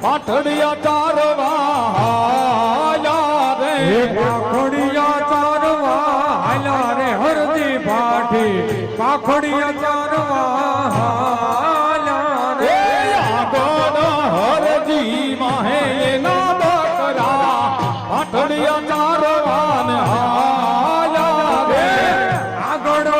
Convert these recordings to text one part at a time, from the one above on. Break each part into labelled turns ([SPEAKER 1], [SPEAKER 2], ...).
[SPEAKER 1] પાથડિયા ચારવા હાલ્યા રે
[SPEAKER 2] પાખડિયા ચારવા હાલ્યા રે હરદી ભાઠી પાખડિયા ચારવા હાલ્યા રે
[SPEAKER 1] આગળ હરજી માહે એના બકરા પાથડિયા ચારવા ને હાલ્યા રે
[SPEAKER 2] આગળ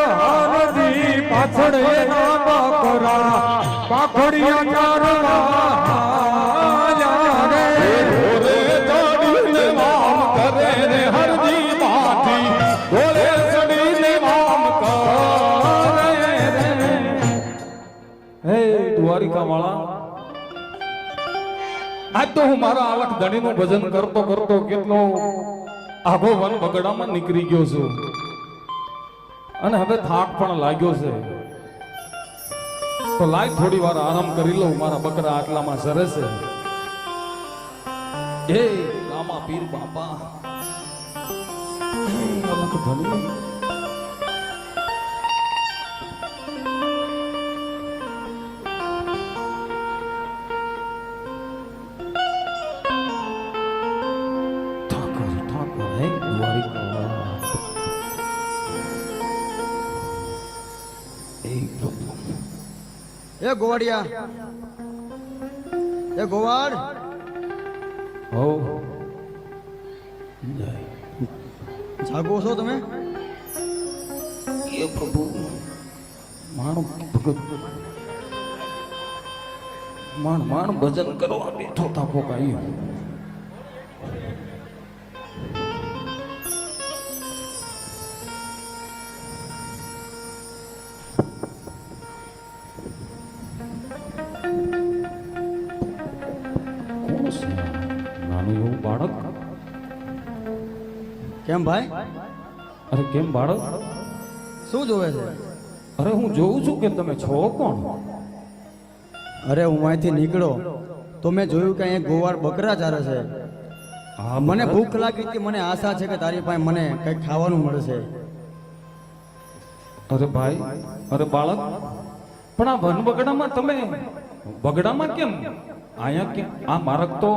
[SPEAKER 2] હરદી પાછળ એના બકરા પાખડિયા ચારવા હાલ્યા રે
[SPEAKER 1] ઘોરે ચડીને વામ કરે રે હરજી માથી ઘોરે ચડીને વામ કરે રે હે દ્વારિકા વાળા આજ તો હું મારા આલખ ધણીનું ભજન કરતો કરતો કેટલો આઘો વન બગડામાં નીકળી ગયો છું અને હવે થાક પણ લાગ્યો છે તો લાય થોડી વાર આરામ કરી લઉં મારા બકરા આટલામાં સરસ છે એ રામા પીર બાપા અલખ ધણી ઠાકર ઠાકર હે દ્વારિકા એ પ્રભુ
[SPEAKER 3] એ ગોવાડિયા એ ગોવાડ
[SPEAKER 1] હો
[SPEAKER 3] જાગો છો તમે
[SPEAKER 1] એ પ્રભુ માણો ભગત માણ ભજન કરવા બેઠો થાકો કાઈ કોણ છે નાનું એવું બાળક
[SPEAKER 3] કેમ ભાઈ
[SPEAKER 1] અરે કેમ બાળક
[SPEAKER 3] શું જોવે છે
[SPEAKER 1] અરે હું જોઉં છું કે તમે છો કોણ
[SPEAKER 3] અરે હું અહીંથી નીકળો તો મેં જોયું કે અહીંયા ગોવાડ બકરા ચારે છે
[SPEAKER 1] હા
[SPEAKER 3] મને ભૂખ લાગી હતી મને આશા છે કે તારી પાસે મને કંઈક ખાવાનું મળશે
[SPEAKER 1] અરે ભાઈ અરે બાળક પણ આ વન બગડામાં તમે બગડામાં કેમ આયા કેમ આ માર્ગ તો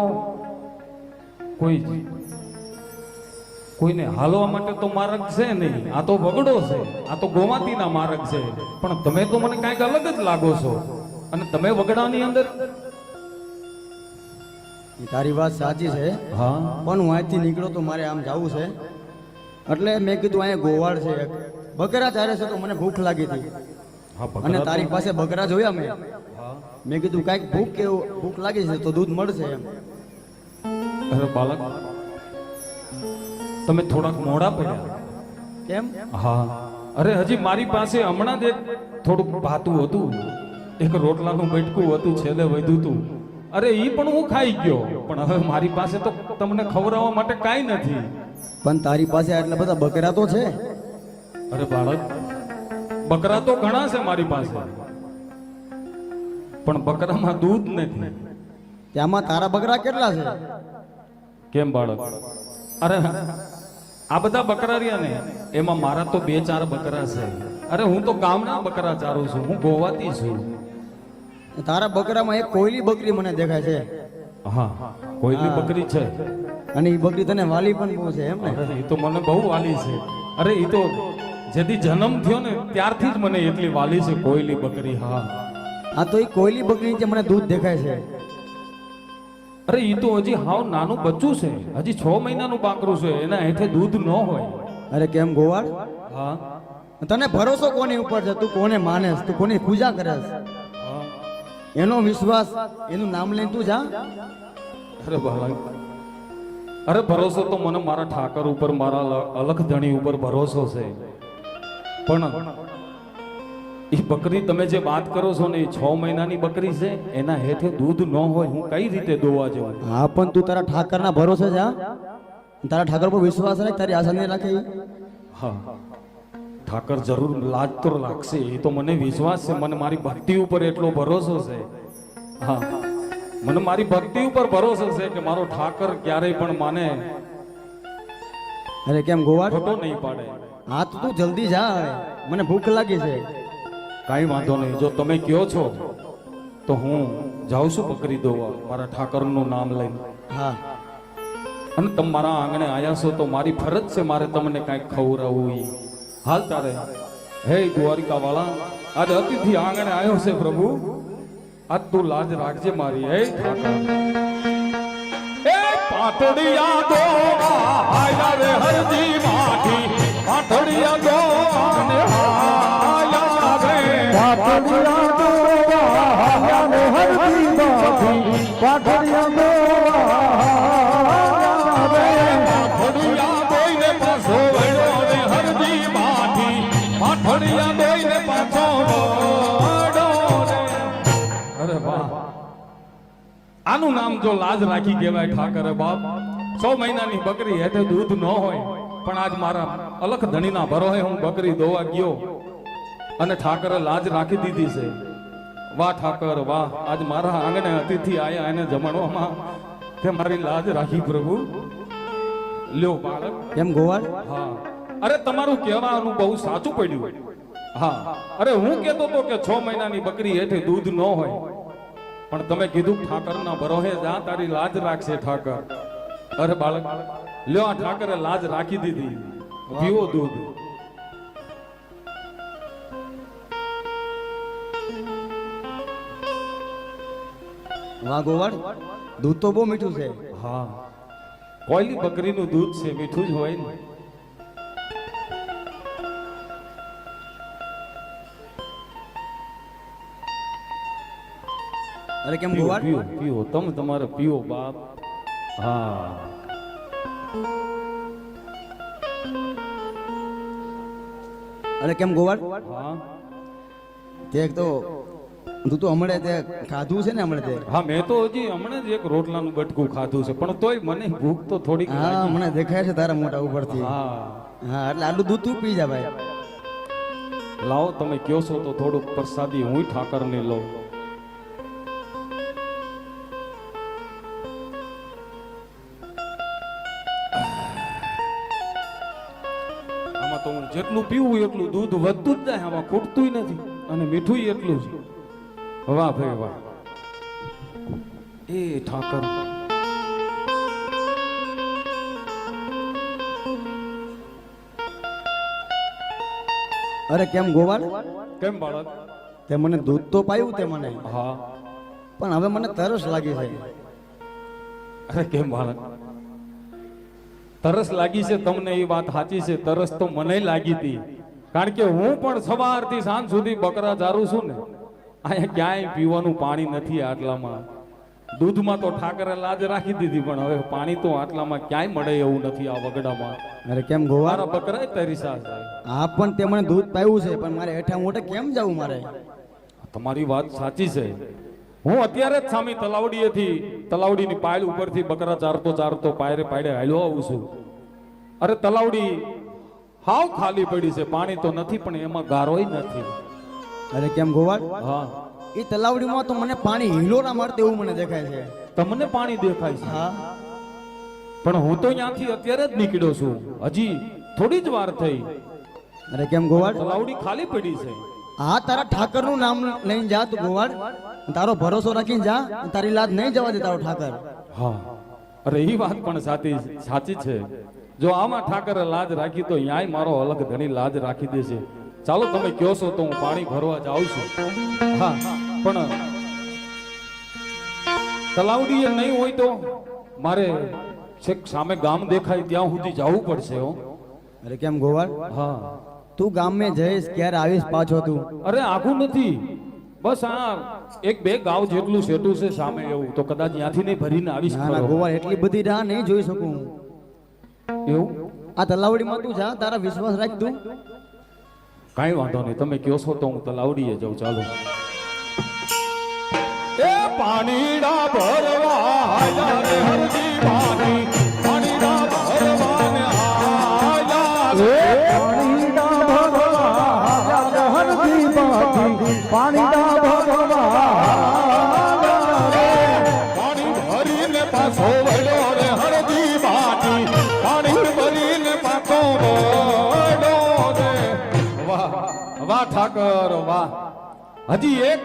[SPEAKER 1] કોઈને હાલવા માટે તો માર્ગ છે નહીં આ તો બગડો છે આ તો ગોવાતીના માર્ગ છે પણ તમે તો મને કાંઈક અલગ જ લાગો છો અને તમે બગડાની અંદર
[SPEAKER 3] ઈ તારી વાત સાચી છે
[SPEAKER 1] હા
[SPEAKER 3] પણ હું અહીંથી નીકળો તો મારે આમ જવું છે એટલે મેં કીધું અહીંયા ગોવાડ છે એક. બકરા ચારે છે તો મને ભૂખ લાગી હતી
[SPEAKER 1] હા
[SPEAKER 3] અને
[SPEAKER 1] બગડા
[SPEAKER 3] તારી પાસે બકરા જોયા મેં
[SPEAKER 1] હા
[SPEAKER 3] મેં કીધું કાંઈક ભૂખ લાગી છે તો દૂધ મળશે એમ
[SPEAKER 1] અરે બાળક તમે થોડાક મોડા પડ્યા
[SPEAKER 3] કેમ
[SPEAKER 1] હા અરે હજી મારી પાસે હમણાં જ એક થોડુંક ભાતું હતું એક રોટલાનું બેટકું હતું છેલ્લે વધ્યું હતું અરે ઈ પણ હું ખાઈ ગયો પણ હવે મારી પાસે તો તમને ખવડાવવા માટે કાંઈ નથી
[SPEAKER 3] પણ તારી પાસે આટલા બધા બકરા તો છે
[SPEAKER 1] અરે બાળક બકરા તો ઘણા છે મારી પાસે પણ બકરામાં દૂધ નથી
[SPEAKER 3] ત્યાંમાં તારા બકરા કેટલા છે
[SPEAKER 1] કેમ બાળક અરે આ બધા બકરા રહ્યા ને એમાં મારા તો 2-4 બકરા છે અરે હું તો ગામના બકરા ચારું છું હું ગોવાતી છું
[SPEAKER 3] તારા બકરામાં એક કોયલી બકરી મને દેખાય છે
[SPEAKER 1] હા કોઈની બકરી છે
[SPEAKER 3] અને એ બકરી તને વાલી પણ બહુ છે એમ ને
[SPEAKER 1] અરે એ તો મને બહુ વાલી છે અરે એ તો જેથી જન્મ થયો ને ત્યારથી જ મને એટલી વાલી છે કોઈલી બકરી હા
[SPEAKER 3] આ તો એ કોયલી બકરી જે મને દૂધ દેખાય છે
[SPEAKER 1] અરે એ તો હજી હાવ નાનું બચ્ચું છે હજી 6 મહિનાનું બાકરું છે એના હેઠે દૂધ ન હોય
[SPEAKER 3] અરે કેમ ગોવાળ
[SPEAKER 1] હા
[SPEAKER 3] તને ભરોસો કોની ઉપર છે તું કોને માનેસ તું કોની પૂજા કરેસ
[SPEAKER 1] હા.
[SPEAKER 3] એનો વિશ્વાસ એનું નામ લઈને તું જા
[SPEAKER 1] અરે બાળક અરે ભરોસો તો મને મારા ઠાકર ઉપર મારા અલખ ધણી ઉપર ભરોસો છે પણ એ બકરી તમે જે વાત કરો છો ને એ 6 મહિનાની બકરી છે એના હેઠે દૂધ ન હોય હું કઈ રીતે દોવા જવું
[SPEAKER 3] હા પણ તું તારા ઠાકરના ભરોસે જા તારા ઠાકર પર વિશ્વાસ રાખ તારી આશા નહીં રાખે ઈ.
[SPEAKER 1] હા ઠાકર જરૂર લાજ તો લાગશે એ તો મને વિશ્વાસ છે મને મારી ભક્તિ ઉપર એટલો ભરોસો છે હા મને મારી ભક્તિ ઉપર ભરોસો છે કે મારો ઠાકર ક્યારેય પણ માને
[SPEAKER 3] અરે કેમ ગોવાળ
[SPEAKER 1] ખોટો નહીં પાડે
[SPEAKER 3] હા તો તું જલ્દી જા હવે મને ભૂખ લાગી છે
[SPEAKER 1] કાંઈ વાંધો નહીં જો તમે કયો છો તો હું જાઉં છું બકરી દોવા મારા ઠાકરનું નામ લઈને.
[SPEAKER 3] હા
[SPEAKER 1] અને તમે મારા આંગણે આયા છો તો મારી ફરજ છે મારે તમને કાંઈક ખવડાવવું ઈ. હાલ તારે હે દ્વારિકા વાળા આજે અતિથિ આંગણે આવ્યો છે પ્રભુ, આજ તું લાજ રાખજે મારી. હે ઠાકર એ પાટડિયા દોવા આયા રે હરજી માઠી, પાટડિયા દોવા ને આયા રે
[SPEAKER 2] પાટડિયા દોવા આયા રે હરજી માઠી, પાટડિયા દોવા આયા રે.
[SPEAKER 1] પાટડિયા દોઈને પાછો વળ્યો રે હરજી માઠી, પાટડિયા દોઈને પાછો વળ્યો રે. અરે વાહ, આનું નામ જો લાજ રાખી કહેવાય ઠાકરે બાપ. 6 મહિનાની બકરી હેઠે દૂધ ન હોય પણ આજ મારા અલખ ધણીના ભરોહે હું બકરી દોવા ગયો અને ઠાકરે લાજ રાખી દીધી છે. વાહ ઠાકર વાહ, આજ મારા આંગણે અતિથિ આયા એને જમણવામાં તે મારી લાજ રાખી પ્રભુ. લ્યો બાળક.
[SPEAKER 3] કેમ ગોવાળ?
[SPEAKER 1] હા, અરે તમારું કહેવાનું બહુ સાચું પડ્યું. હા, અરે હું કહેતો તો કે 6 મહિનાની બકરી હેઠે દૂધ ન હોય પણ તમે કીધું ઠાકરના ભરોહે જા તારી લાજ રાખશે ઠાકર. અરે બાળક લ્યો, આ ઠાકરે લાજ રાખી દીધી, પીવો દૂધ.
[SPEAKER 3] વાહ ગોવાળ, દૂધ તો બહુ મીઠું છે.
[SPEAKER 1] હા, કોઈલી બકરીનું દૂધ છે, મીઠું જ હોય ને.
[SPEAKER 3] અરે કેમ
[SPEAKER 1] પીવો
[SPEAKER 3] ગોવાળ?
[SPEAKER 1] પીવો પીવો, તમે તમારે પીવો બાપ. હા,
[SPEAKER 3] અરે કેમ ગોવાળ?
[SPEAKER 1] હા
[SPEAKER 3] તે તો તું તો હમણાં તે ખાધું છે ને હમણાં તે?
[SPEAKER 1] હા, મેં તો હજી હમણાં જ એક રોટલાનું બટકું ખાધું છે પણ તોય મને ભૂખ તો થોડીક
[SPEAKER 3] હા
[SPEAKER 1] લાગી.
[SPEAKER 3] હમણાં દેખાય છે તારા મોટા ઉપરથી.
[SPEAKER 1] હા,
[SPEAKER 3] હા એટલે આટલું દૂધ તું પી જા ભાઈ.
[SPEAKER 1] લાવો તમે કયો છો તો થોડુંક પ્રસાદી હું ઠાકરને લઉં. આમાં તો હું જેટલું પીવું એટલું દૂધ વધતું જ જાય, આમાં ખૂટતું નથી અને મીઠું એટલું જ. વાહ ભાઈ વાહ. એ ઠાકર
[SPEAKER 3] અરે કેમ ગોવાળ?
[SPEAKER 1] કેમ બાળક?
[SPEAKER 3] તે મને દૂધ તો પાયું તે મને,
[SPEAKER 1] હા,
[SPEAKER 3] પણ હવે મને તરસ લાગી છે.
[SPEAKER 1] અરે કેમ બાળક? તરસ લાગી છે તમને એ વાત સાચી છે, તરસ તો મને લાગી હતી કારણ કે હું પણ સવારથી સાંજ સુધી બકરા ચારું છું ને. અહીંયા ક્યાંય પીવાનું પાણી નથી આટલામાં. દૂધમાં તો ઠાકરે લાજ રાખી દીધી પણ હવે પાણી તો આટલામાં ક્યાંય મળે એવું નથી આ વગડામાં.
[SPEAKER 3] અરે કેમ ગોવાળ?
[SPEAKER 1] મારા બકરા તરીસા છે.
[SPEAKER 3] હા પણ તે મને દૂધ પાયું છે પણ મારે હેઠા મોઢે કેમ જવું મારે?
[SPEAKER 1] તમારી વાત સાચી છે. હું અત્યારે જ સામી તલાવડીએથી તલાવડીની પાયલ ઉપરથી બકરા ચારતો ચારતો પાયરે પાયડે હાલ્યો આવું છું. અરે તલાવડી હાવ ખાલી પડી છે, પાણી તો નથી પણ એમાં ગારોય નથી.
[SPEAKER 3] અરે કેમ ગોવાળ?
[SPEAKER 1] હા,
[SPEAKER 3] એ તલાવડીમાં તો મને પાણી હિલોરા મારते એવું મને દેખાય છે.
[SPEAKER 1] તમને પાણી દેખાય છે
[SPEAKER 3] હા
[SPEAKER 1] પણ હું તો ત્યાંથી અત્યારે જ નીકળ્યો છું, હજી થોડી જ વાર થઈ.
[SPEAKER 3] અરે કેમ ગોવાળ?
[SPEAKER 1] તલાવડી ખાલી પડી છે.
[SPEAKER 3] હા તારા ઠાકરનું નામ લઈને જા તું ગોવાળ, તારો ભરોસો રાખીને જા, તારી લાજ નહીં જવા દે તારો ઠાકર.
[SPEAKER 1] હા, અરે એ વાત પણ સાચી છે. જો આમાં ઠાકરે લાજ રાખી તો ન્યાય મારો અલગ ઘણી લાજ રાખી દેશે. ચાલો તમે કહો છો તો હું પાણી ભરવા જાઉં છું. હા, પણ તલાવડી નહીં હોય તો મારે છેક સામે ગામ દેખાય ત્યાં સુધી જવું પડશે. હો,
[SPEAKER 3] અરે કેમ ગોવાળ?
[SPEAKER 1] હા,
[SPEAKER 3] તું ગામ में જઈશ ક્યારે આવીશ પાછો તું?
[SPEAKER 1] અરે આખું નથી, બસ આ 1-2 ગાવ જેટલું સેટું છે સામે, એવું તો કદાચ ત્યાંથી નહીં ભરીને આવીશ.
[SPEAKER 3] ના ના
[SPEAKER 1] ખરો.
[SPEAKER 3] ગોવાળ એટલી બધી રાહ નહીં જોઈ શકું હું.
[SPEAKER 1] એવું
[SPEAKER 3] આ તલાવડીમાં તું જા, તારા વિશ્વાસ રાખ તું.
[SPEAKER 1] કાંઈ વાંધો નહીં, તમે કહો છો તો હું તલાવડીએ જાઉં. ચાલો. એ પાણીડા ભરવા આયા રે હરજી પાણી, પાણીડા ભરવા ને આયા રે.
[SPEAKER 2] પાણીના ભરવા હરજી માઠી, પાણીના ભરવા
[SPEAKER 1] પાણી ભરીને પાછો વળ્યો રે હરજી પાણી, પાણી ભરીને પાછો વળ્યો રે. વાહ વાહ ઠાકર વાહ. હજી એક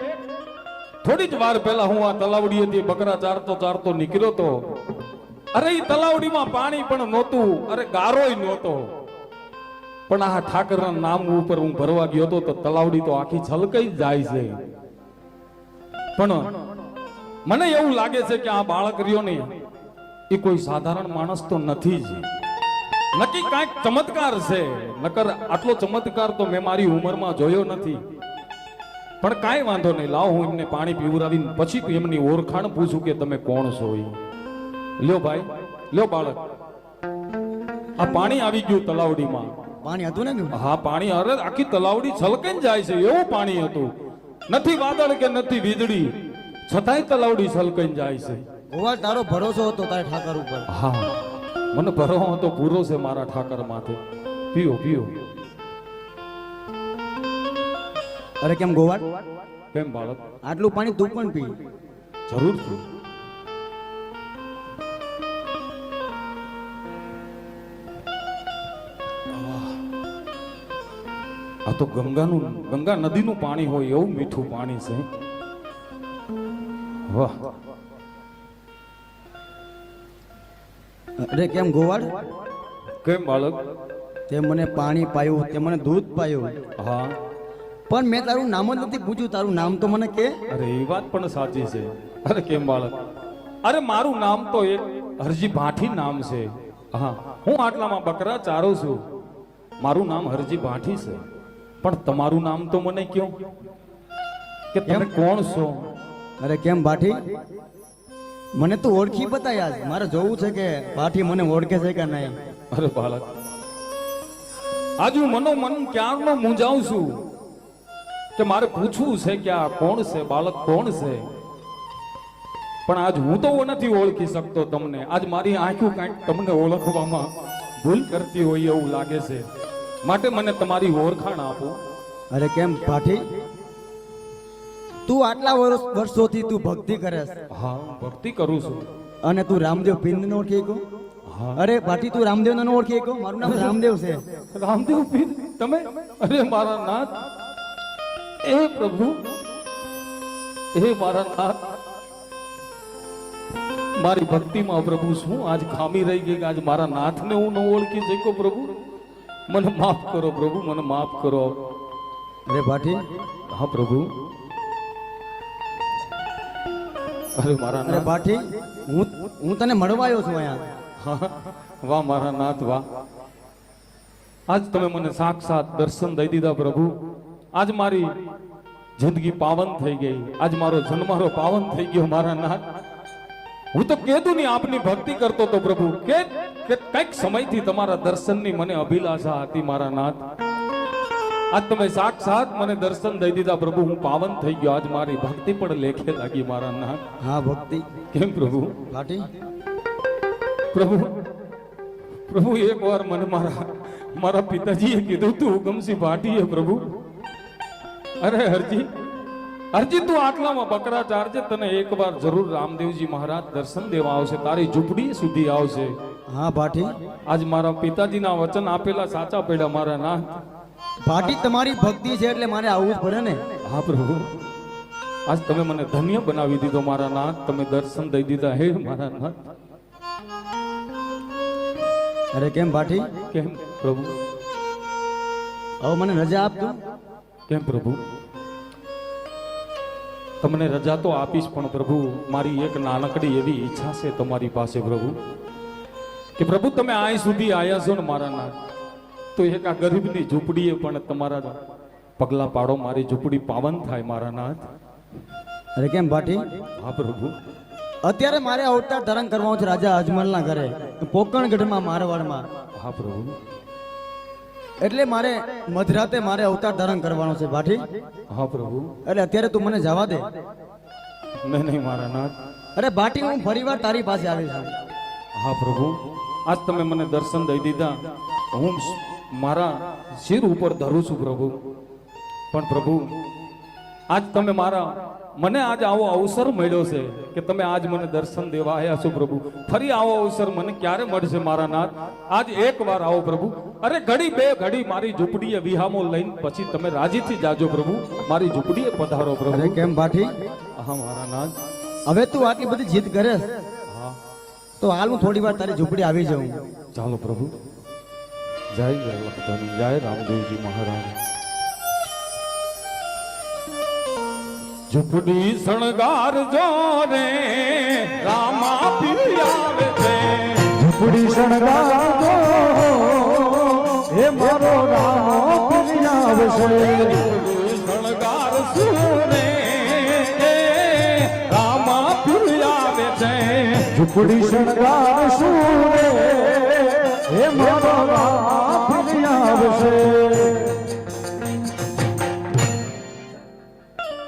[SPEAKER 1] થોડી જ વાર પહેલા હું આ તલાવડીએથી બકરા ચારતો ચારતો નીકળ્યો તો અરે એ તલાવડીમાં પાણી પણ નહોતું, અરે ગારોય નહોતો, પણ આ ઠાકરના નામ ઉપર હું ભરવા ગયો હતો તો તલાવડી તો આખી છલકાઈ જ જાય છે. પણ મને એવું લાગે છે કે આ બાળક રહ્યો ને એ કોઈ સાધારણ માણસ તો નથી જ, નક્કી કાંઈક ચમત્કાર છે. નકર આટલો ચમત્કાર તો મેં મારી ઉંમરમાં જોયો નથી. પણ કાંઈ વાંધો નહીં, લાવ હું એમને પાણી પીવડાવીને પછી એમની ઓળખાણ પૂછું કે તમે કોણ છો. લ્યો ભાઈ, લ્યો બાળક, આ પાણી આવી ગયું તલાવડીમાં.
[SPEAKER 3] પાણી હતું ને?
[SPEAKER 1] હા પાણી, અરે આખી તલાવડી છલકાઈને જાય છે એવું પાણી હતું. નથી વાદળ કે નથી વીજળી, છતાંય તલાવડી છલકાઈને જાય છે.
[SPEAKER 3] ગોવાળ તારો ભરોસો હતો તારે ઠાકર ઉપર.
[SPEAKER 1] હા, મને ભરોસો હતો પૂરો છે મારા ઠાકર માથે. પીઓ પીઓ.
[SPEAKER 3] અરે કેમ ગોવાળ?
[SPEAKER 1] કેમ બાળક?
[SPEAKER 3] આટલું પાણી તું પણ પી.
[SPEAKER 1] જરૂર પી. આ તો ગંગા નદીનું પાણી હોય એવું મીઠું પાણી છે. વાહ.
[SPEAKER 3] અરે કેમ ગોવાળ?
[SPEAKER 1] કેમ બાળક?
[SPEAKER 3] તે મને પાણી પાયું, તે મને દૂધ પાયું,
[SPEAKER 1] હા,
[SPEAKER 3] પણ મેં તારું નામ જ નથી પૂછ્યું. તારું નામ તો મને કે.
[SPEAKER 1] અરે એ વાત પણ સાચી છે. અરે કેમ બાળક? અરે મારું નામ તો એક હરજી ભાઠી નામ છે. હા, હું આટલામાં બકરા ચારું છું. મારું નામ હરજી ભાઠી છે. પણ તમારું નામ તો મને કયો કે તમે કોણ છો?
[SPEAKER 3] અરે કેમ ભાઠી? મને તું ઓળખી બતાય. મારે જોવું છે કે ભાઠી મને ઓળખે છે કે નહીં.
[SPEAKER 1] અરે બાળક, આજ હું મનોમન ક્યારનો મૂંઝાઉં છું કે મારે પૂછવું છે કે આ કોણ છે, બાળક કોણ છે. પણ આજ હું તો નથી ઓળખી શકતો તમને. આજ મારી આંખો કાંઈક તમને ઓળખવામાં ભૂલ કરતી હોય એવું લાગે છે. માટે મને તમારી ઓળખાણ આપો.
[SPEAKER 3] અરે કેમ ભાઠી? તું આટલા વર્ષોથી તું ભક્તિ કરે છે
[SPEAKER 1] હા, ભક્તિ કરું છું.
[SPEAKER 3] અને તું રામદેવ પીર ને ઓળખી કો?
[SPEAKER 1] હા.
[SPEAKER 3] અરે ભાઠી તું રામદેવ ને ઓળખી કો? મારું નામ રામદેવ છે.
[SPEAKER 1] રામદેવ પીર તમે? અરે મારા નાથ, એ પ્રભુ, એ મારા નાથ, મારી ભક્તિમાં પ્રભુ શું આજ ખામી રહી ગઈ કે આજ મારા નાથને હું ન ઓળખી શક્યો. પ્રભુ મને માફ કરો, પ્રભુ મને માફ કરો.
[SPEAKER 3] અરે ભાઠી?
[SPEAKER 1] હા પ્રભુ. અરે મારા
[SPEAKER 3] અરે
[SPEAKER 1] નાથ,
[SPEAKER 3] ભાઠી, હું તને મળવા આવ્યો છું અહીંયા.
[SPEAKER 1] હા, વાહ મારા નાથ વાહ. આજ તમે મને સાક્ષાત દર્શન દઈ દીધા પ્રભુ. આજ મારી જિંદગી પાવન થઈ ગઈ. આજ મારો જન્મારો પાવન થઈ ગયો મારા નાથ. હું તો કીધું નહીં આપની ભક્તિ કરતો તો પ્રભુ કે કઈક સમયથી તમારા દર્શનની મને અભિલાષા હતી મારા નાથ. આજ તમે સાક્ષાત મને દર્શન દઈ દીધા પ્રભુ. હું પાવન થઈ ગયો. આજ મારી ભક્તિ પણ લેખે લાગી મારા નાથ.
[SPEAKER 3] હા ભક્તિ.
[SPEAKER 1] કેમ પ્રભુ?
[SPEAKER 3] ભાઠી
[SPEAKER 1] પ્રભુ, પ્રભુ એકવાર મને મારા પિતાજીએ કીધું તું ગમસી ભાટીએ પ્રભુ. અરે હરજી, હરજી તું આટલામાં બકરા ચારજે, તને એકવાર જરૂર રામદેવજી મહારાજ દર્શન દેવા આવશે, તારી ઝૂંપડી સુધી આવશે.
[SPEAKER 3] હા ભાઠી.
[SPEAKER 1] આજ મારા પિતાજીના વચન આપેલા સાચા પડ્યા મારા નાથ.
[SPEAKER 3] ભાઠી તમારી ભક્તિ છે એટલે મારે આવવું જ પડે ને.
[SPEAKER 1] હા પ્રભુ, આજ તમે મને ધન્ય બનાવી દીધો મારા નાથ. તમે દર્શન દઈ દીધા હે મારા નાથ.
[SPEAKER 3] અરે કેમ ભાઠી?
[SPEAKER 1] કેમ પ્રભુ?
[SPEAKER 3] હવે મને રજા આપજો.
[SPEAKER 1] કેમ પ્રભુ? તમને રજા તો આપીશ, પણ પ્રભુ મારી એક નાનકડી એવી ઈચ્છા છે તમારી પાસે પ્રભુ કે પ્રભુ તમે અહીં સુધી આવ્યા છો ને મારા નાથ, તો એક આ ગરીબની ઝૂંપડીએ પણ તમારા પગલા પાડો, મારી ઝૂંપડી પાવન થાય મારા નાથ.
[SPEAKER 3] અરે કેમ ભાઠી?
[SPEAKER 1] હા પ્રભુ.
[SPEAKER 3] અત્યારે મારે અવતાર ધારણ કરવાનો છે રાજા અજમલના ઘરે, પોકણગઢમાં, મારવાડમાં.
[SPEAKER 1] હા પ્રભુ.
[SPEAKER 3] એટલે મારે મધરાતે મારે અવતાર ધારણ કરવાનો છે ભાઠી.
[SPEAKER 1] હા પ્રભુ.
[SPEAKER 3] એટલે અત્યારે તું મને જવા દે.
[SPEAKER 1] નહીં નહીં મારા નાથ.
[SPEAKER 3] અરે ભાઠી, હું ફરીવાર તારી પાસે આવી છું.
[SPEAKER 1] હા પ્રભુ, આજ તમે મને દર્શન દઈ દીધા. હું મારા શિર ઉપર ધરું છું પ્રભુ. પણ પ્રભુ આજ તમે મારા મને આજ આવો અવસર મળ્યો છે કે તમે આજ મને દર્શન દેવા આવ્યા છો પ્રભુ. ફરી આવો અવસર મને ક્યારે મળશે મારા નાથ? આજ એકવાર આવો પ્રભુ. અરે ઘડી બે ઘડી મારી ઝૂંપડીએ વિહામો લઈને પછી તમે રાજીથી જાજો પ્રભુ. મારી ઝૂંપડીએ પધારો
[SPEAKER 3] અરે
[SPEAKER 1] પ્રભુ.
[SPEAKER 3] કેમ ભાઠી,
[SPEAKER 1] હા મારા નાથ.
[SPEAKER 3] હવે તું આટલી બધી જીદ કરે
[SPEAKER 1] હા
[SPEAKER 3] તો હાલ હું થોડી વાર તારી ઝૂંપડી આવી જાઉં.
[SPEAKER 1] ચાલો પ્રભુ. જય જય લખધણી, જય રામદેવજી મહારાજ. ઝૂંપડી શણગારજો રે રામા પીર આવે છે.
[SPEAKER 2] ઝૂંપડી શણગારજો હે મારો રામો પીર આવશે.
[SPEAKER 1] ઝૂંપડી શણગારશું રે રામા પીર આવે છે.
[SPEAKER 2] ઝૂંપડી શણગારશું હે મારો રામો પીર આવશે.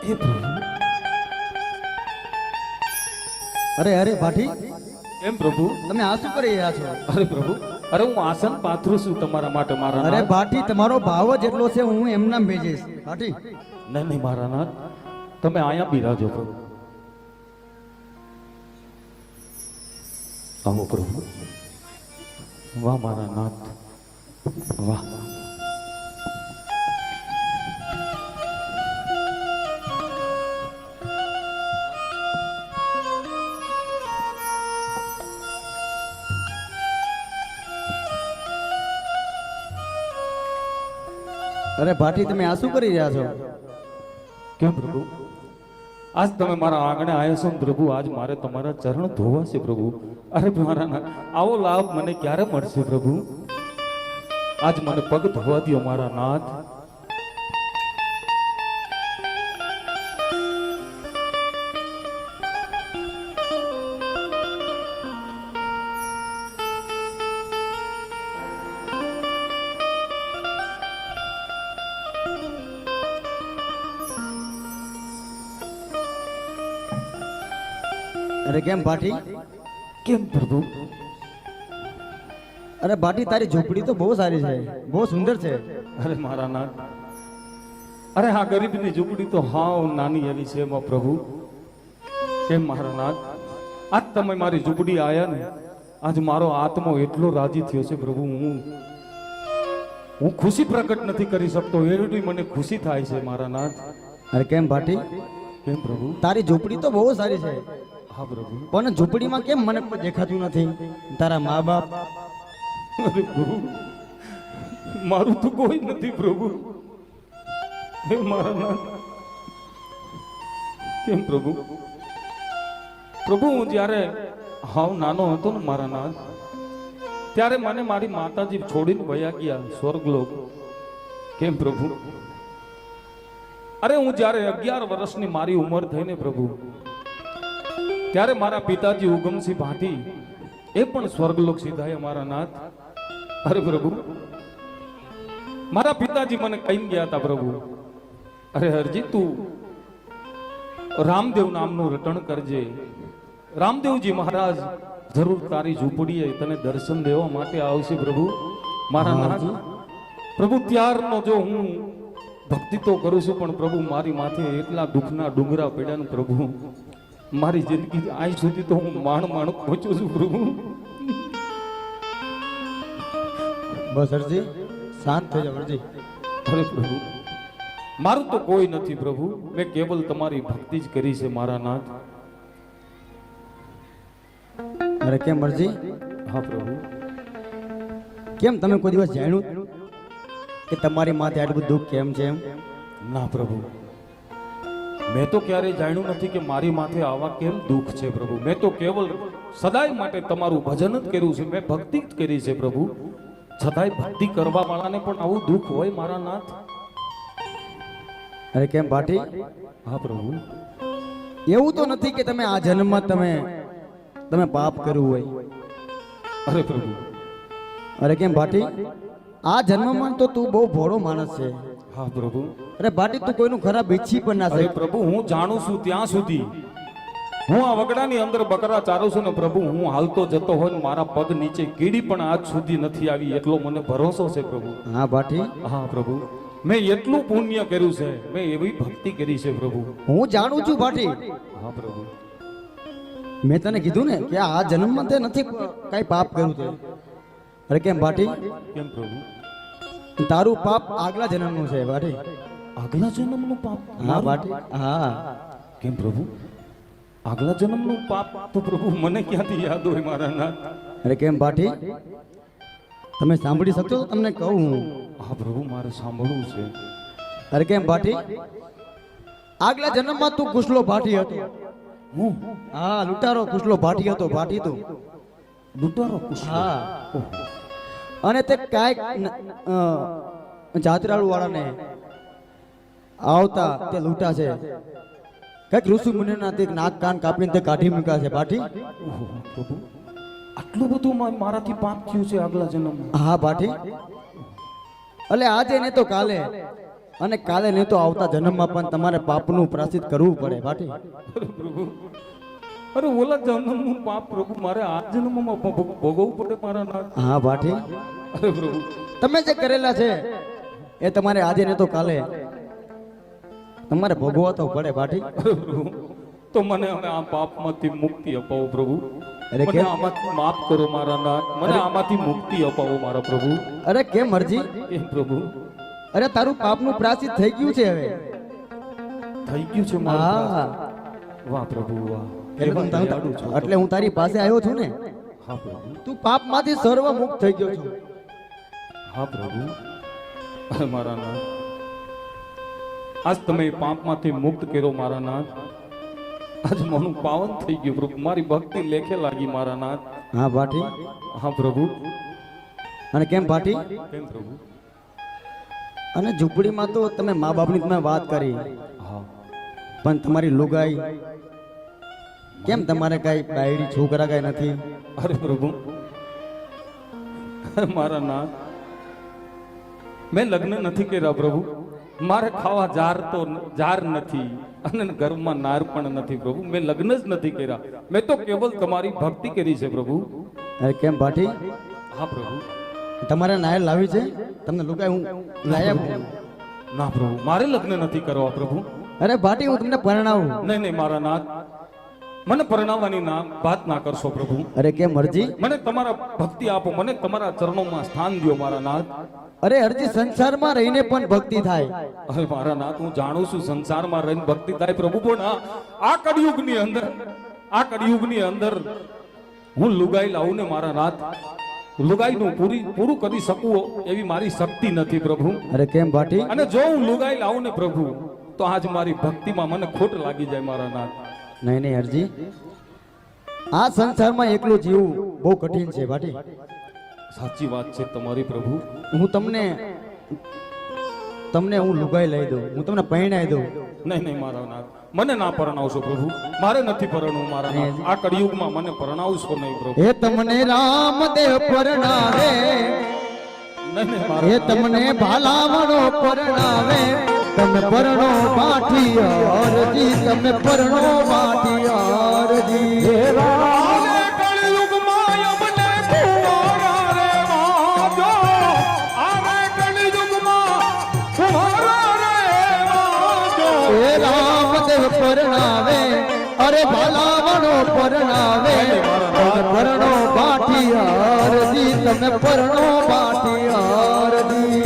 [SPEAKER 1] હે પ્રભુ.
[SPEAKER 3] અરે અરે ભાઠી,
[SPEAKER 1] એમ પ્રભુ.
[SPEAKER 3] તમે આ શું કરી રહ્યા છો?
[SPEAKER 1] અરે પ્રભુ, અરે હું આસન પાથરું છું તમારા માટે મારા
[SPEAKER 3] અરે
[SPEAKER 1] નાથ.
[SPEAKER 3] ભાઠી, તમારો ભાવ જ એટલો છે, હું એમના ભેજીશ. ભાઠી,
[SPEAKER 1] નહીં નહીં મારા નાથ, તમે અહીંયા બિરાજો પ્રભુ. આવો પ્રભુ. વાહ મારા નાથ, વાહ.
[SPEAKER 3] અરે ભાઠી, તમે આ શું કરી રહ્યા છો?
[SPEAKER 1] કેમ પ્રભુ? આજ તમે મારા આંગણે આવ્યા છો ને પ્રભુ, આજ મારે તમારા ચરણ ધોવા છે પ્રભુ. અરે મારા નાથ, આવો લાભ મને ક્યારે મળશે પ્રભુ? આજ મને પગ ધોવા દ્યો મારા નાથ.
[SPEAKER 3] અરે કેમ ભાઠી?
[SPEAKER 1] કેમ પ્રભુ?
[SPEAKER 3] અરે ભાઠી, તારી ઝૂંપડી તો બહુ સારી છે, બહુ સુંદર છે.
[SPEAKER 1] અરે મારા નાથ, અરે હા ગરીબની ઝૂંપડી તો હાવ નાની એવી છે એમાં પ્રભુ. કેમ મારા નાથ? આજ તમે મારી ઝૂંપડી આયા ને, આજ મારો આત્મો એટલો રાજી થયો છે પ્રભુ. હું ખુશી પ્રકટ નથી કરી શકતો, એવી મને ખુશી થાય છે મારા નાથ.
[SPEAKER 3] અરે કેમ ભાઠી?
[SPEAKER 1] કેમ પ્રભુ?
[SPEAKER 3] તારી ઝૂંપડી તો બહુ સારી છે,
[SPEAKER 1] હા પ્રભુ.
[SPEAKER 3] પણ ઝૂંપડીમાં કેમ મને કોઈ દેખાતું નથી? તારા મા બાપ?
[SPEAKER 1] અરે પ્રભુ, મારું તો કોઈ નથી પ્રભુ. હે મારા નાથ, કેમ પ્રભુ? પ્રભુ, હું જ્યારે હાવ નાનો હતો ને મારા નાથ, ત્યારે મને મારી માતાજી છોડીને વયા ગયા સ્વર્ગલોક. કેમ પ્રભુ? અરે હું જ્યારે 11 વર્ષની મારી ઉંમર થઈને પ્રભુ, ત્યારે મારા પિતાજી ઉગમસિંહ ભાટી એ પણ સ્વર્ગલોક સીધાયા મારા નાથ. અરે પ્રભુ, મારા પિતાજી મને કહી ગયા હતા પ્રભુ, અરે હરજી તું રામદેવ નામનું રટણ કરજે. રામદેવજી મહારાજ જરૂર તારી ઝૂંપડીએ તને દર્શન દેવા માટે આવશે પ્રભુ. મારા નાથ પ્રભુ, ત્યારનો જો હું ભક્તિ તો કરું છું, પણ પ્રભુ મારી માથે એટલા દુઃખના ડુંગરા પડ્યા ને પ્રભુ, મારી જિંદગી આજ સુધી તો હું માણ પહોંચ્યો છું પ્રભુ.
[SPEAKER 3] બસ હરજી, શાંત થઈ જાવ હરજી.
[SPEAKER 1] અરે પ્રભુ, મારું તો કોઈ નથી પ્રભુ, મેં કેવલ તમારી ભક્તિ જ કરી છે મારા નાથ.
[SPEAKER 3] અરે કેમ હરજી?
[SPEAKER 1] હા પ્રભુ.
[SPEAKER 3] કેમ તમે કોઈ દિવસ જાણ્યું કે તમારી માથે આટલું બધું દુઃખ કેમ છે? એમ
[SPEAKER 1] ના પ્રભુ, મેં તો ક્યારેય જાણ્યું નથી કે મારી માથે આવા કેમ દુઃખ છે પ્રભુ. મેં તો કેવલ સદાય માટે તમારું ભજન જ કર્યું છે, મેં ભક્તિ જ કરી છે પ્રભુ. છતાંય ભક્તિ કરવા વાળાને પણ આવું દુઃખ હોય મારા નાથ?
[SPEAKER 3] અરે કેમ ભાટી?
[SPEAKER 1] હા પ્રભુ.
[SPEAKER 3] એવું તો નથી કે તમે આ જન્મમાં તમે પાપ કર્યું હોય.
[SPEAKER 1] અરે પ્રભુ,
[SPEAKER 3] અરે કેમ ભાટી? આ જન્મમાં તો તું બહુ ભોળો માણસ છે.
[SPEAKER 1] હા પ્રભુ.
[SPEAKER 3] અરે ભાટી, તું કોઈનું ખરાબ ઈચ્છી પણ ના
[SPEAKER 1] અરે
[SPEAKER 3] શકે.
[SPEAKER 1] પ્રભુ, હું જાણું છું ત્યાં સુધી હું આ વગડાની અંદર બકરા ચારું છું ને પ્રભુ, હું હાલતો જતો હોય ને મારા પગ નીચે કીડી પણ આજ સુધી નથી આવી, એટલો મને ભરોસો છે પ્રભુ.
[SPEAKER 3] હા ભાટી,
[SPEAKER 1] હા પ્રભુ. મેં એટલું પુણ્ય કર્યું છે, મેં એવી ભક્તિ કરી છે પ્રભુ.
[SPEAKER 3] હું જાણું છું ભાટી,
[SPEAKER 1] હા પ્રભુ.
[SPEAKER 3] મેં તને કીધું ને કે આ જન્મમાં તે નથી કઈ પાપ કર્યું તે. અરે કેમ ભાટી,
[SPEAKER 1] કેમ પ્રભુ?
[SPEAKER 3] તારું પાપ આગલા જન્મનું છે ભાટી.
[SPEAKER 1] આગલા જન્મનું પાપ?
[SPEAKER 3] હા ભાટી, હા.
[SPEAKER 1] કેમ પ્રભુ? આગલા જન્મનું પાપ તો પ્રભુ મને ક્યાંથી યાદ હોય મારા નાથ?
[SPEAKER 3] અરે કેમ ભાટી, તમે સાંભળી શકશો તો તમને કહું હું.
[SPEAKER 1] હા પ્રભુ, મારે સાંભળવું છે.
[SPEAKER 3] અરે કેમ ભાટી, આગલા જન્મમાં તું કુશલો ભાટી હતો.
[SPEAKER 1] હું?
[SPEAKER 3] હા, લૂંટારો કુશલો ભાટી હતો. ભાટી તું.
[SPEAKER 1] લૂંટારો કુશલો?
[SPEAKER 3] હા. અને તે કાંઈક જાત્રાળુ વાળાને આવતા તે લૂંટા છે. કઈક ઋષિ મુનિના તે નાક કાન કાપીને તે કાઢી મૂક્યા છે ભાટી.
[SPEAKER 1] ઓહો પ્રભુ, આટલું બધું મારાથી પાપ થયું છે આગલા જન્મમાં?
[SPEAKER 3] હા ભાટી, એટલે આજે ને તો કાલે, અને કાલે ને તો આવતા જન્મમાં પણ તમારે પાપનું પ્રાયશ્ચિત કરવું પડે ભાટી.
[SPEAKER 1] અરે પ્રભુ, અરે ઓલા જન્મનું પાપ પ્રભુ મારે આ જન્મમાં ભોગવવું પડે મારા નાથ?
[SPEAKER 3] હા ભાટી,
[SPEAKER 1] અરે પ્રભુ,
[SPEAKER 3] તમે જે કરેલા છે એ તમારે આજે ને તો કાલે તમારે ભોગવવા તો પડે ભાટી.
[SPEAKER 1] અરે પ્રભુ, તો મને હવે આ પાપમાંથી મુક્તિ અપાવો પ્રભુ.
[SPEAKER 3] અરે
[SPEAKER 1] મને
[SPEAKER 3] કેમ?
[SPEAKER 1] આમાંથી માફ કરો મારા નાથ, મને આમાંથી મુક્તિ અપાવો મારા પ્રભુ.
[SPEAKER 3] અરે કેમ મરજી?
[SPEAKER 1] કેમ પ્રભુ?
[SPEAKER 3] અરે તારું પાપનું પ્રાયશ્ચિત થઈ ગયું છે હવે.
[SPEAKER 1] થઈ ગયું છે મારું
[SPEAKER 3] હા,
[SPEAKER 1] પ્રાયશ્ચિત? વાહ પ્રભુ વાહ,
[SPEAKER 3] એટલે
[SPEAKER 1] કેવા દયાળુ છો તમે.
[SPEAKER 3] એટલે હું તારી પાસે આવ્યો છું ને.
[SPEAKER 1] હા પ્રભુ,
[SPEAKER 3] તું પાપમાંથી સર્વ મુક્ત થઈ ગયો છું.
[SPEAKER 1] હા પ્રભુ. અરે મારા નાથ, આજ તમે પાપમાંથી મુક્ત કર્યો મારા નાથ. આજ મનું પાવન થઈ ગયું પ્રભુ, મારી ભક્તિ લેખે લાગી મારા નાથ.
[SPEAKER 3] હા ભાટી,
[SPEAKER 1] હા પ્રભુ.
[SPEAKER 3] અને કેમ ભાટી,
[SPEAKER 1] કેમ પ્રભુ?
[SPEAKER 3] અને ઝૂંપડીમાં તો તમે મા બાપની તમે વાત કરી,
[SPEAKER 1] હા.
[SPEAKER 3] પણ તમારી લુગાઈ કેમ? તમારે કઈ બાયડી છોકરા કઈ નથી?
[SPEAKER 1] અરે પ્રભુ, મારા નાથ, મેં લગ્ન નથી કર્યા પ્રભુ. મારે ખાવા જાર નથી અને ઘરમાં નાર પણ નથી પ્રભુ. મેં લગ્ન જ નથી કર્યા, મેં તો કેવલ તમારી ભક્તિ કરી છે પ્રભુ.
[SPEAKER 3] અરે કેમ ભાટી,
[SPEAKER 1] હા પ્રભુ.
[SPEAKER 3] તમારે નાયર લાવી છે? તમને લુગાઈ હું લાયક છું.
[SPEAKER 1] ના પ્રભુ, મારે લગ્ન નથી કરવા પ્રભુ.
[SPEAKER 3] અરે ભાટી, હું તમને પરણાવું.
[SPEAKER 1] નહીં નહીં મારા નાથ, મને પરણાવવાની વાત ના કરશો પ્રભુ.
[SPEAKER 3] અરે કેમ મરજી?
[SPEAKER 1] મને તમારા ભક્તિ આપો, મને તમારા ચરણોમાં સ્થાન દો મારા નાથ.
[SPEAKER 3] અરે અરજી, સંસારમાં રહીને પણ ભક્તિ થાય.
[SPEAKER 1] અરે મારા નાથ, હું જાણું છું સંસારમાં રહીને ભક્તિ થાય પ્રભુ, પણ આ કળિયુગની અંદર હું લુગાઈ લાવું ને મારા નાથ, લુગાઈનું પૂરું કરી શકું એવી મારી શક્તિ નથી પ્રભુ.
[SPEAKER 3] અરે કેમ ભાટી?
[SPEAKER 1] અને જો હું લુગાઈ લાવું ને પ્રભુ, તો આજ મારી ભક્તિમાં મને ખોટ લાગી જાય મારા નાથ.
[SPEAKER 3] નહીં નહીં અરજી, આ સંસારમાં એકલું જીવવું બહુ કઠિન છે ભાટી.
[SPEAKER 1] સાચી વાત છે તમારી પ્રભુ.
[SPEAKER 3] હું તમને હું લુગાઈ લઈ દઉં, હું તમને પહેણાઈ દઉં.
[SPEAKER 1] નહીં નહીં મારા નાથ, મને ના પરણાવશો પ્રભુ. મારે નથી પરણવું મારા નાથ. આ કળિયુગમાં મને પરણાવશો નહીં પ્રભુ.
[SPEAKER 3] એ તમને રામદેવ પરણાવે,
[SPEAKER 1] નહીં નહીં મારા
[SPEAKER 3] એ તમને ભાલામણો પરણાવે. તમે પરણો પાઠી અરજી, તમે પરણો પાઠી અરજી. હે રામ
[SPEAKER 1] કળિયુગમાં અમને કુંવારા રે વાજો. આને કળિયુગમાં કુંવારા રે વાજો.
[SPEAKER 3] હે રામદેવ પરણાવે, અરે ભાલામણો પરણાવે. તમે પરણો પાઠી અરજી, તમે પરણો પાઠી અરજી.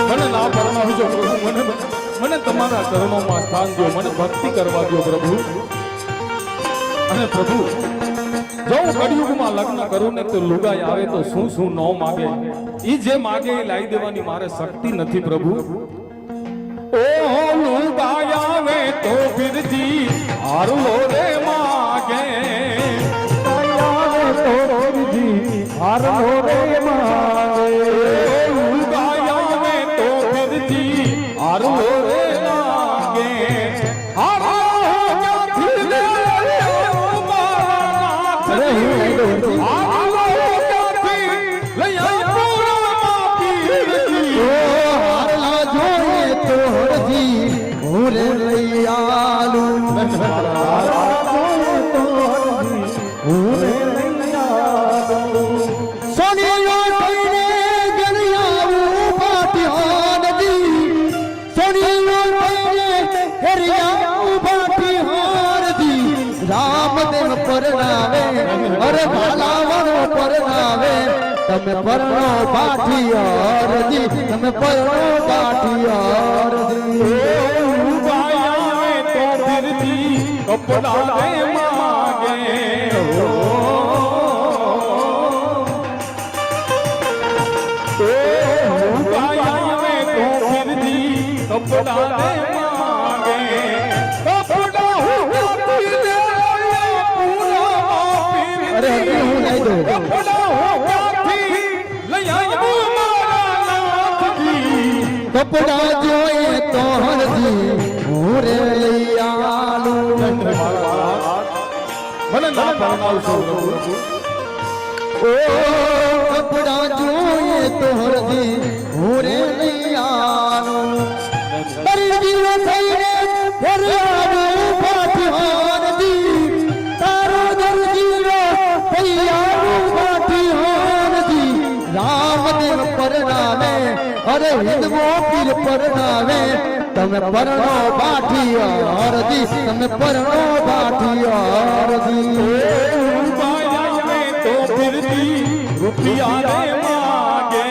[SPEAKER 1] મને ના પરણાવજો પ્રભુ. મને તમારા ચરણોમાં સ્થાન દો, મને ભક્તિ કરવા દો પ્રભુ. અને પ્રભુ, જો હું કળિયુગમાં લગ્ન કરું ને તો લુગાઈ આવે તો શું શું ન માગે, ઈ જે માગે એ લાવી દેવાની મારે શક્તિ નથી પ્રભુ. ઓ લુગાઈ આવે તો ફિરજી હારલો રે માગે.
[SPEAKER 2] આવે તો ફિરજી હારલો રે માગે.
[SPEAKER 1] લુગાઈ આવે તો ફિરજી હારલો રે લાગે. હારો ક્યાંથી લે મારા નાથ.
[SPEAKER 3] અરે હું લઈ દઉં અરજી.
[SPEAKER 1] હારો ક્યાંથી લઈ પૂરા પીરજી.
[SPEAKER 3] ઓ હારલા જોઈએ તો હરજી, હું રે લઈ આલું.
[SPEAKER 2] હારલા જોઈએ
[SPEAKER 3] રામદેવ પરણાવે અરે ભાલાવણો પરણાવે તમે પરણો પાઠિયારજી તમે પરણો પાઠિયારજી
[SPEAKER 1] કપડા રે માગે કપડા રે માગે કપડા
[SPEAKER 3] અરે હજી હું લઈ દઉં કપડા જોઈએ તો હરજી હું રે લઈ આલું
[SPEAKER 1] મને ના પરણાવશો
[SPEAKER 3] ઓ કપડા જોઈએ તો હરજી હું રે લઈ આલું તારી જીવ થઈને ઘરે આવું પાઠિયારજી તારો દરજીનો થઈ આવું પાઠિયારજી રામદેવ પરણાવે અરે હિંદવો પીર પરણાવે તમે પરણો પાઠિયારજી તમે પરણો પાઠિયારજી
[SPEAKER 1] તો ફિરતી રૂપિયા રે માગે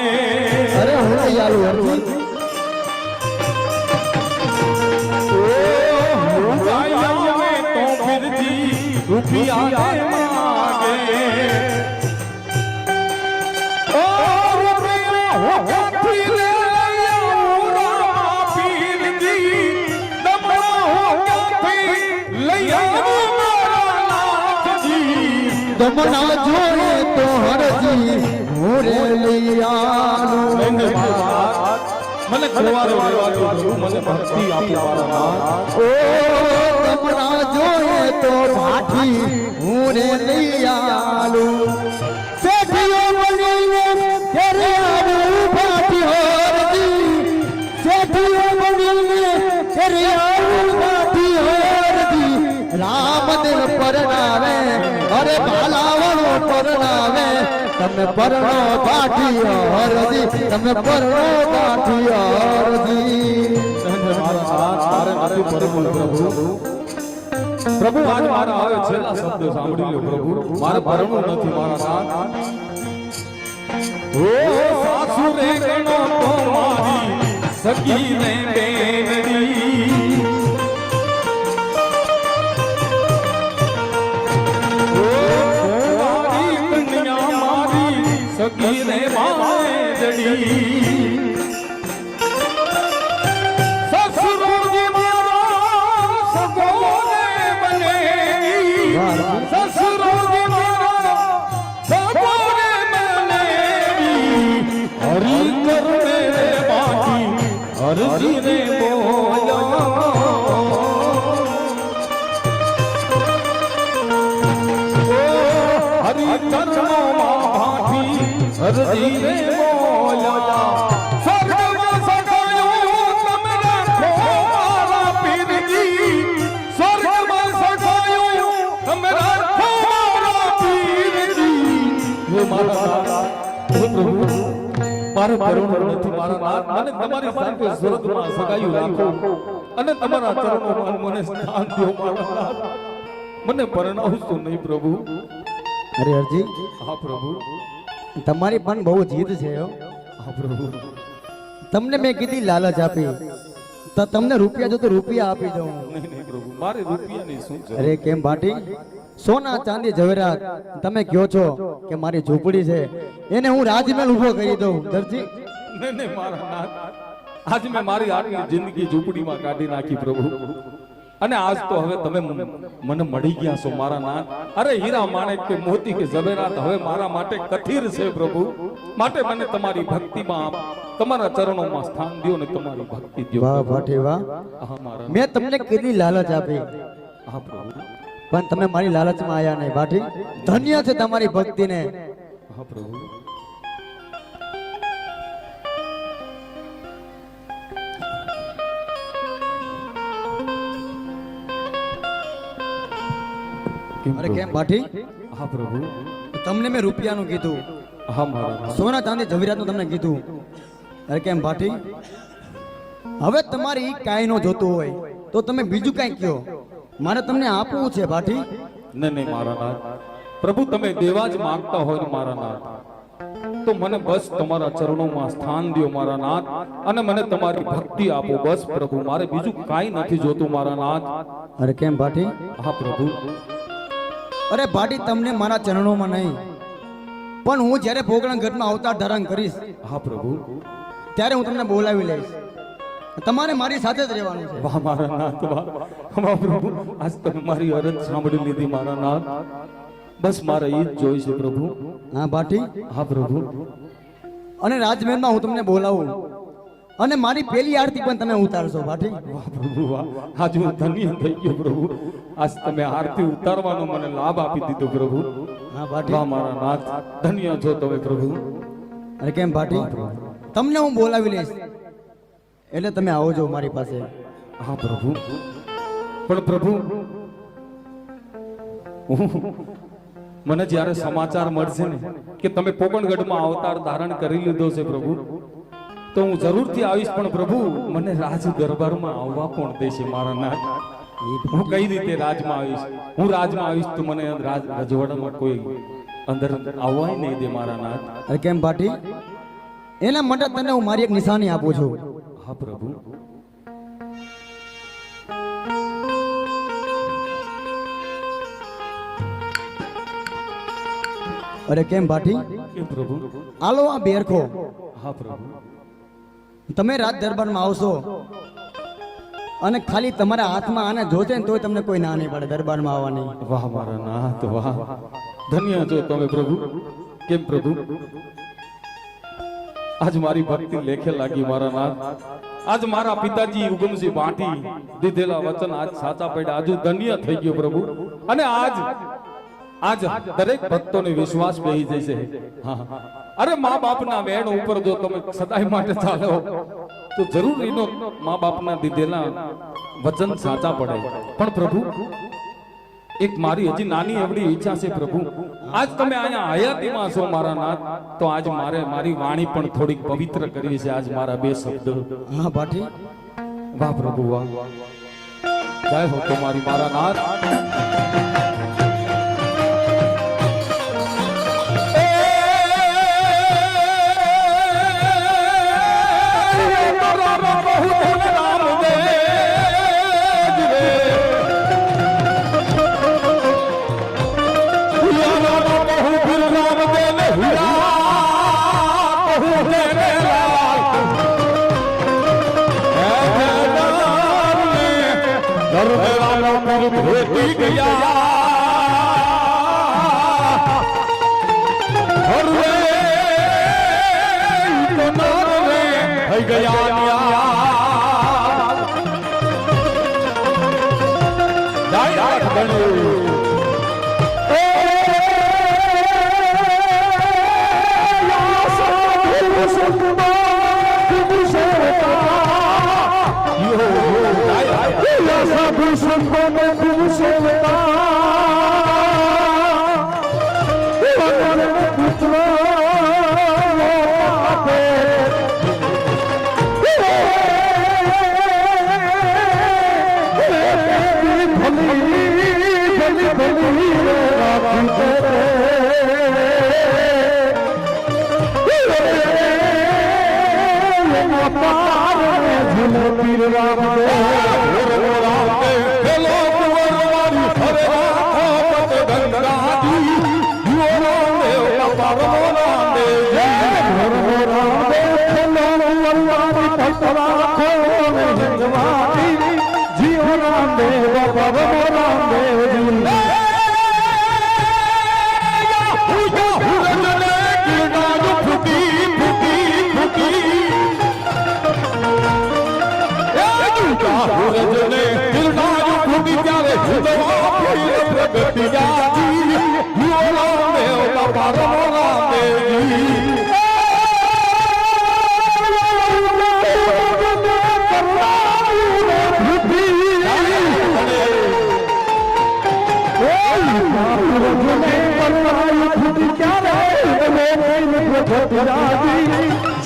[SPEAKER 3] અરે હું લઈ આલું હરજી
[SPEAKER 1] રૂપિયા રે માગે ઓ રૂપિયા હોથી લે આઉરા પીરજી દમણા હો ક્યાંથી લઈ આવું મારા નાથજી
[SPEAKER 3] દમણા જોઈએ તો હરજી હું રે લઈ આલું
[SPEAKER 1] મને ખોવારો રહેવા દો મને ભક્તિ આપો મારા નાથ
[SPEAKER 3] ઓ દમણા જોઈએ તો પાઠી હું રે લઈ આલું શેઠીઓ બનીને ઘરે આવું પાઠિયારજી શેઠીઓ બનીને ઘરે આવું પાઠિયારજી રામદેવ પરણાવે અરે ભાલાવણો પરણાવે તમે પરણો પાઠિયારજી તમે પરણો પાઠિયારજી
[SPEAKER 1] પ્રભુ આજ મારા આવે છેલ્લા શબ્દ સાંભળી લો પ્રભુ મારે પરણવું નથી મારા નાથ ઓ સાસુ રે ગણો તો મારી સખી ને બેનડી ઓ મારી કન્યા મારી સખી ને બાંધડી હરજી રે બોલો હરી ચરણો ભાઠી હરજી રે બોલો સ્વર્ગમાં સગાયો તમે રાખો મારા પીરજી સ્વર્ગમાં સગાયો તમે રાખો મારા પીરજી હે મારા પ્રભુ મારે પરણવું નથી મારા નાથ મને તમારી સાથે સ્વર્ગમાં સગાયું રાખો અને તમારા ચરણોમાં મને સ્થાન દો મારા નાથ મને પરણાવશો નહીં પ્રભુ
[SPEAKER 3] અરે હરજી
[SPEAKER 1] હા પ્રભુ
[SPEAKER 3] તમારી પણ બહુ જીદ છે હો
[SPEAKER 1] હા પ્રભુ
[SPEAKER 3] તમને મેં કીધી લાલચ આપી તો તમને રૂપિયા જો તો રૂપિયા આપી દઉં
[SPEAKER 1] નહીં નહીં પ્રભુ મારે રૂપિયાની શું છે
[SPEAKER 3] અરે કેમ ભાટી સોના ચાંદી જવેરાત તમે કહો છો કે મારી ઝૂંપડી છે એને હું રાજમહેલ ઉભો કરી દઉં દરજી
[SPEAKER 1] નહીં નહીં મારા નાથ આજ મેં મારી આટલી જિંદગી ઝૂંપડીમાં કાઢી નાખી પ્રભુ અને આજ તો હવે તમે મને મળી ગયા છો મારા નાથ અરે હીરા માણેક કે મોતી કે ઝવેરાત હવે મારા માટે કથીર છે પ્રભુ માટે મને તમારી ભક્તિમાં તમારા ચરણોમાં સ્થાન દો ને તમારી ભક્તિ દો
[SPEAKER 3] વાહ ભાટી વાહ
[SPEAKER 1] હા મારા
[SPEAKER 3] મેં તમને કેટલી લાલચ આપી
[SPEAKER 1] હા પ્રભુ
[SPEAKER 3] પણ તમે મારી લાલચમાં આયા નહીં ભાટી ધન્ય છે તમારી ભક્તિને
[SPEAKER 1] હા પ્રભુ
[SPEAKER 3] અરે કેમ ભાટી
[SPEAKER 1] હા પ્રભુ
[SPEAKER 3] તમને મેં રૂપિયાનું કીધું
[SPEAKER 1] હા મારા
[SPEAKER 3] સોના ચાંદી જવેરાતનું તમને કીધું અરે કેમ ભાટી હવે તમારે ઈ કાંઈ ન જોતું હોય તો તમે બીજું કાંઈ કયો મારે તમને આપવું છે ભાટી
[SPEAKER 1] નહીં મારા નાથ, પ્રભુ તમે દેવા જ માંગતા હોય ને મારા નાથ, તો મને બસ તમારા ચરણોમાં સ્થાન દો મારા નાથ, અને મને તમારી ભક્તિ આપો બસ પ્રભુ, મારે બીજું કાંઈ નથી જોતું મારા નાથ.
[SPEAKER 3] અરે કેમ ભાટી?
[SPEAKER 1] હા પ્રભુ.
[SPEAKER 3] અરે ભાટી, તમને મારા ચરણોમાં નહીં, પણ હું જ્યારે પોકરણગઢમાં અવતાર ધારણ કરીશ,
[SPEAKER 1] હા પ્રભુ.
[SPEAKER 3] ત્યારે હું તમને બોલાવી લઈશ. તમારે મારી સાથે જ રહેવાનું છે.
[SPEAKER 1] વાહ મારા નાથ, વાહ વાહ પ્રભુ, આજ તમે મારી અરજ સાંભળી લીધી મારા નાથ, બસ મારે ઈ જ જોઈ છે પ્રભુ.
[SPEAKER 3] હા ભાટી.
[SPEAKER 1] હા પ્રભુ.
[SPEAKER 3] અને રાજમહેલમાં હું તમને બોલાવું, અને મારી પેલી આરતી પણ તમે ઉતારશો ભાટી.
[SPEAKER 1] વાહ પ્રભુ વાહ, આજ હું ધન્ય થઈ ગયો પ્રભુ, આજ તમે આરતી ઉતારવાનો મને લાભ આપી દીધો પ્રભુ.
[SPEAKER 3] હા ભાટી.
[SPEAKER 1] વાહ મારા નાથ, ધન્ય છો તમે પ્રભુ.
[SPEAKER 3] અરે કેમ ભાટી? તમને હું બોલાવી લઈશ એટલે તમે આવજો મારી પાસે.
[SPEAKER 1] હા પ્રભુ. પણ પ્રભુ, મને જ્યારે સમાચાર મળશે ને કે તમે પોકણગઢમાં અવતાર ધારણ કરી લીધો છે પ્રભુ, તો હું જરૂરથી આવીશ. પણ પ્રભુ, મને રાજ દરબારમાં આવવા કોણ દેશે મારા નાથ? હું કઈ રીતે રાજમાં આવીશ? હું રાજમાં આવીશ તો મને રજવાડામાં કોઈ અંદર આવવાય નહીં દે મારા નાથ.
[SPEAKER 3] અરે કેમ ભાટી? એના માટે તને હું મારી એક નિશાની આપું છું.
[SPEAKER 1] હા પ્રભુ.
[SPEAKER 3] અરે કેમ ભાટી?
[SPEAKER 1] કેમ પ્રભુ?
[SPEAKER 3] આલો આ બેરખો.
[SPEAKER 1] હા પ્રભુ.
[SPEAKER 3] તમે રાજ દરબારમાં આવશો અને ખાલી તમારા હાથમાં આને જોશે ને તોય તમને કોઈ ના નહીં પડે દરબારમાં આવવાની.
[SPEAKER 1] વાહ મારા નાથ, વાહ ધન્ય છો તમે પ્રભુ. કેમ પ્રભુ? આજ મારી ભક્તિ લેખે લાગી મારા નાથ, આજ મારા પિતાજી ઉગમસિંહ ભાટી દીધેલા વચન આજ સાચા પડ્યા, આજ હું ધન્ય થઈ ગયો પ્રભુ. અને આજ દરેક ભક્તોને વિશ્વાસ બેહી જશે. હા, અરે મા બાપના વેણ ઉપર જો તમે સદાય માટે ચાલો તો જરૂર એનો મા બાપના દીધેલા વચન સાચા પડે. પણ પ્રભુ, એક મારી હજી નાની એવડી ઈચ્છા છે પ્રભુ, આજ તમે અહીંયા હયાતીમાં છો મારા નાથ, તો આજ મારે મારી વાણી પણ થોડીક પવિત્ર કરવી છે. આજ મારા બે શબ્દ.
[SPEAKER 3] હા ભાટી.
[SPEAKER 1] વાહ પ્રભુ વાહ, જય હો તમારી મારા નાથ.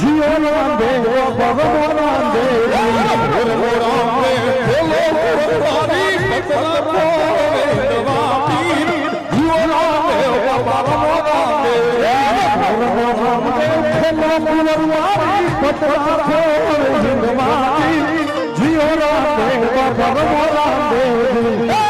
[SPEAKER 2] જીઓ પત રાખો જિંદમાતી જીઓ રામદેવ પરમો રામદેવ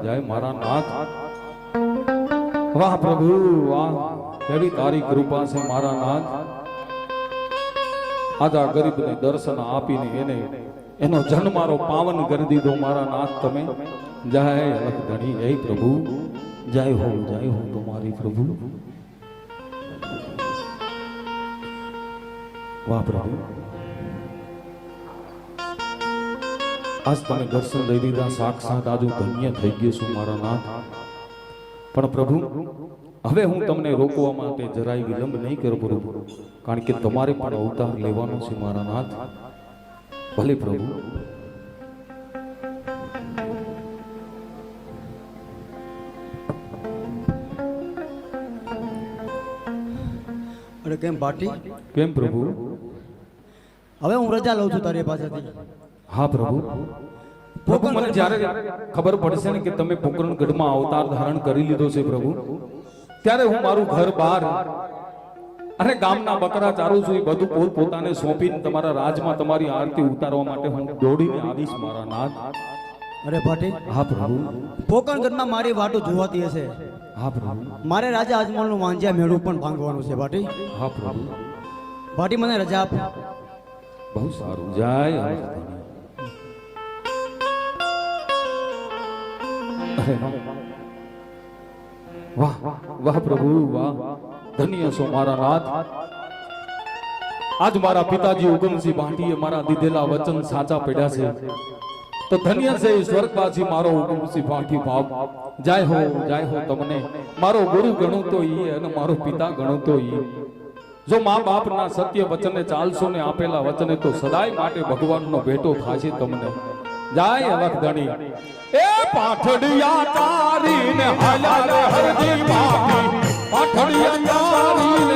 [SPEAKER 1] જય મારા નાથ વાહ પ્રભુ વાહ કેવી તારી કૃપા છે મારા નાથ આજા ગરીબને દર્શન આપીને એને એનો જન્મારો પાવન કરી દીધો મારા નાથ તમે જય અલખ ધણી જય પ્રભુ જય હો તમારી પ્રભુ વાહ પ્રભુ આજ તમે દર્શન લઈ લીધા સાક્ષાત આજુ ધન્ય થઈ ગયો છું મારા નાથ પણ પ્રભુ હવે હું તમને રોકવા માટે જરાય વિલંબ નહીં કરું પ્રભુ કારણ કે તમારે પણ અવતાર લેવાનો છે મારા નાથ ભલે પ્રભુ
[SPEAKER 3] અરે કેમ પાટી
[SPEAKER 1] કેમ પ્રભુ
[SPEAKER 3] હવે હું રજા લઉં છું તારી પાસેથી
[SPEAKER 1] હા પ્રભુ પ્રભુ મને જ્યારે ખબર પડશે ને કે તમે પોકરણગઢમાં અવતાર ધારણ કરી લીધો છે પ્રભુ ત્યારે હું મારું ઘર બહાર અને ગામના બકરા ચારું છું એ બધું પોતાને સોંપીને તમારા રાજમાં તમારી આરતી ઉતારવા માટે હું દોડીને આવીશ મારા નાથ
[SPEAKER 3] અરે ભાટી
[SPEAKER 1] હા પ્રભુ
[SPEAKER 3] પોકરણગઢમાં મારી વાતો જોવાતી હશે
[SPEAKER 1] હા પ્રભુ
[SPEAKER 3] મારે રાજા અજમલનું વાંજિયા મેળું પણ ભાંગવાનું છે ભાટી
[SPEAKER 1] હા પ્રભુ
[SPEAKER 3] ભાટી મને રજા આપ
[SPEAKER 1] બહુ સારું જય વાહ વાહ પ્રભુ વાહ ધન્ય છો મારા નાથ આજ મારા પિતાજી ઉગમસિંહ ભાટીએ મારા દીધેલા વચન સાચા પડ્યા છે તો ધન્ય છે સ્વર્ગવાસી મારો ઉગમસિંહ ભાટી બાપ જય હો તમને મારો ગુરુ ગણું તો ઈ અને મારો પિતા ગણું તો ઈ જો મા બાપના સત્ય વચને ચાલશો ને આપેલા વચને તો સદાય માટે ભગવાનનો ભેટો થાશે તમને. જાય અલખ ધણી એ પાઠડિયા તારીને હાલ્યા રે હરજી બાપી, પાઠડિયા તારીને